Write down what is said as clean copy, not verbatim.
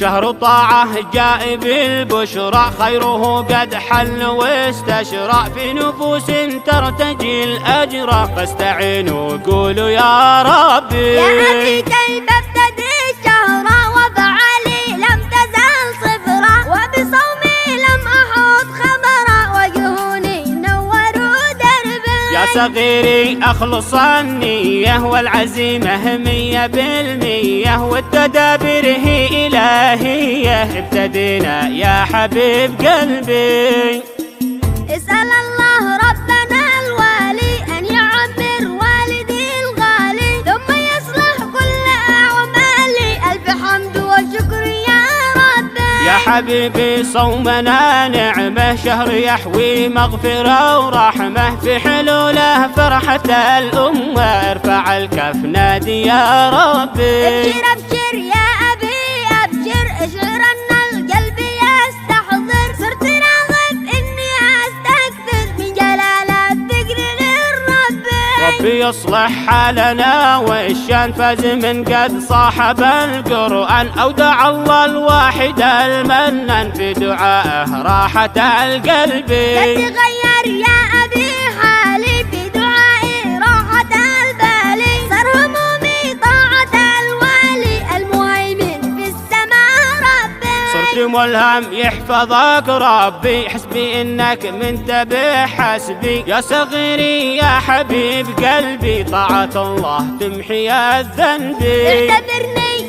شهر طاعة جاء بالبشرى، خيره قد حل واستشرى، في نفوس ترتجي الأجر، فاستعينوا وقولوا يا ربي. يا أبي كيف ابتدي الشهر وفعلي لم تزل صفرا، وبصومي لم أحط خبرا، وجهوني نوروا دربا. يا صغيري أخلص النية والعزيمة 100%، والتدابير هي إلهية، ابتدينا يا حبيب قلبي. اسأل الله ربنا الوالي أن يعمر والدي الغالي، ثم يصلح كل أعمالي، ألف حمد وشكر يا ربي. يا حبيبي صومنا نعمة، شهر يحوي مغفرة ورحمة، في حلوله فرحة الأمة، ارفع الكف نادي يا ربي. ابشر ابشر يا أبي ابشر، اشعر أن القلب يستحضر، صرت راغب إني أستكثر من جلالة ذكر للرب. ربي يصلح حالنا والشان، فاز من قد صاحب القرآن، أودع الله الواحد المنان، في دعائه راحة القلب. قد تغير يا أبي حالي، في دعائي راحة البال، صار همومي طاعة الوالي، المهيمن في السماء ربي. صرت ملهم يحفظك ربي، حسبي انك منتبه حسبي، يا صغيري يا حبيب قلبي، طاعة الله تمحي الذنب. اعتبرني